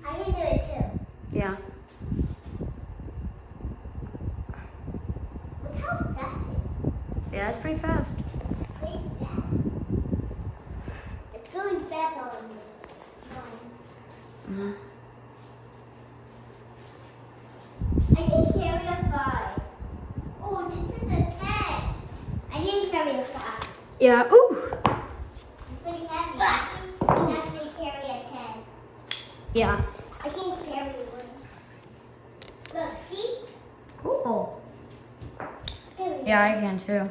I can do it too. Yeah. Look how fast Yeah, it's pretty fast. pretty fast. It's going fast on me. Mm-hmm. I can carry a 5. Oh, this is a 10. I didn't carry a 5. Yeah. Ooh. It's pretty heavy. I can actually carry a 10. Yeah. I can carry one. Look, see? Cool. There we Yeah, go. I can too.